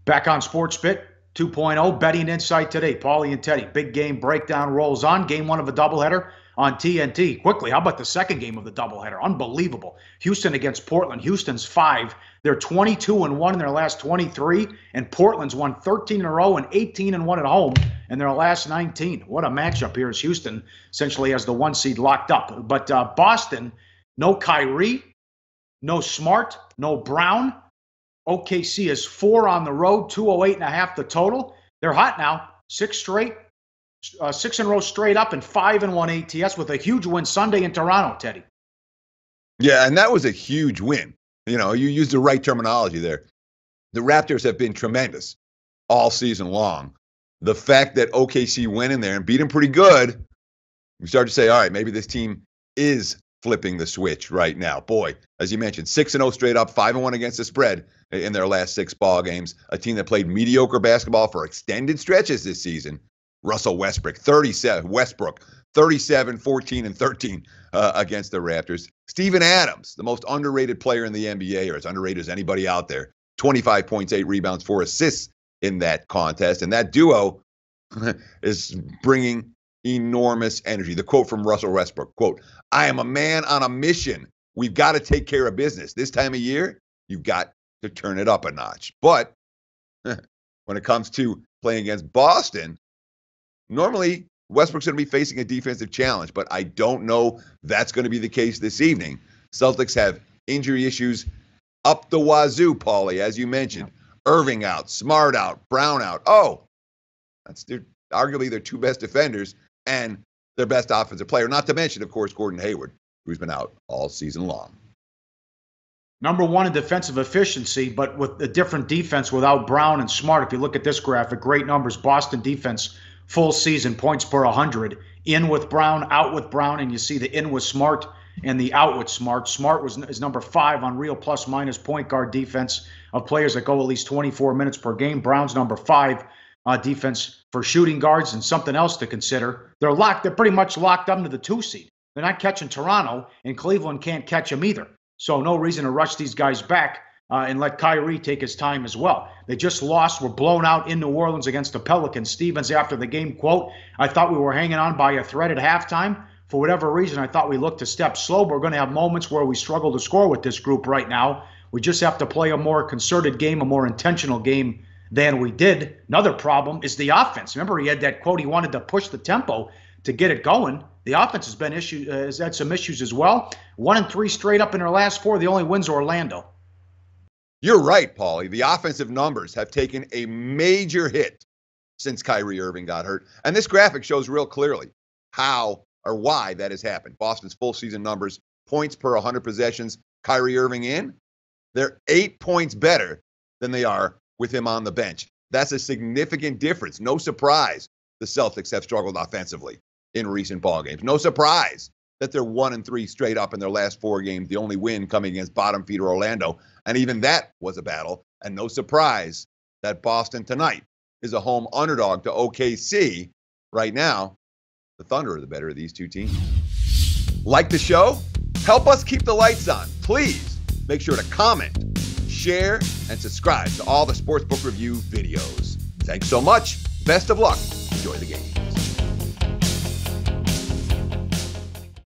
Back on SportsBit 2.0, betting insight today. Pauly and Teddy, big game breakdown rolls on. Game one of a doubleheader on TNT. Quickly, how about the second game of the doubleheader? Unbelievable. Houston against Portland. Houston's 5. They're 22-1 in their last 23, and Portland's won 13 in a row and 18-1 at home in their last 19. What a matchup here as Houston essentially has the 1 seed locked up. But Boston, no Kyrie, no Smart, no Brown. OKC is 4 on the road, 208.5 the total. They're hot now, 6 in a row straight up, and 5-1 ATS with a huge win Sunday in Toronto, Teddy. Yeah, and that was a huge win. You know, you used the right terminology there. The Raptors have been tremendous all season long. The fact that OKC went in there and beat them pretty good, we start to say, all right, maybe this team is flipping the switch right now. Boy, as you mentioned, 6-0 straight up, 5-1 against the spread in their last 6 ball games. A team that played mediocre basketball for extended stretches this season. Russell Westbrook, 37, 14 and 13 against the Raptors. Steven Adams, the most underrated player in the NBA, or as underrated as anybody out there. 25 points, 8 rebounds, 4 assists in that contest. And that duo is bringing enormous energy. The quote from Russell Westbrook, quote, "I am a man on a mission. We've got to take care of business. This time of year, you've got to turn it up a notch." But when it comes to playing against Boston, normally Westbrook's going to be facing a defensive challenge, but I don't know that's going to be the case this evening. Celtics have injury issues up the wazoo, Pauly, as you mentioned. Irving out, Smart out, Brown out. Oh, that's arguably their 2 best defenders and their best offensive player. Not to mention, of course, Gordon Hayward, who's been out all season long. Number 1 in defensive efficiency, but with a different defense without Brown and Smart. If you look at this graphic, great numbers. Boston defense, full season, points per 100. In with Brown, out with Brown, and you see the in with Smart and the out with Smart. Smart is number 5 on real plus-minus point guard defense of players that go at least 24 minutes per game. Brown's number 5 defense for shooting guards, and something else to consider. They're pretty much locked up into the 2 seed. They're not catching Toronto, and Cleveland can't catch them either. So no reason to rush these guys back and let Kyrie take his time as well. They just lost, were blown out in New Orleans against the Pelicans. Stevens after the game, quote, "I thought we were hanging on by a thread at halftime. For whatever reason, I thought we looked a step slow. But we're going to have moments where we struggle to score with this group right now. We just have to play a more concerted game, a more intentional game than we did." Another problem is the offense. Remember, he had that quote, he wanted to push the tempo to get it going. The offense has had some issues as well. 1-3 straight up in their last 4. The only wins are Orlando. You're right, Pauly. The offensive numbers have taken a major hit since Kyrie Irving got hurt. And this graphic shows real clearly how or why that has happened. Boston's full season numbers, points per 100 possessions, Kyrie Irving in, they're 8 points better than they are with him on the bench. That's a significant difference. No surprise the Celtics have struggled offensively in recent ball games. No surprise that they're 1-3 straight up in their last 4 games, the only win coming against bottom feeder Orlando. And even that was a battle. And no surprise that Boston tonight is a home underdog to OKC. Right now, the Thunder are the better of these 2 teams. Like the show? Help us keep the lights on. Please make sure to comment, share, and subscribe to all the Sportsbook Review videos. Thanks so much. Best of luck. Enjoy the game.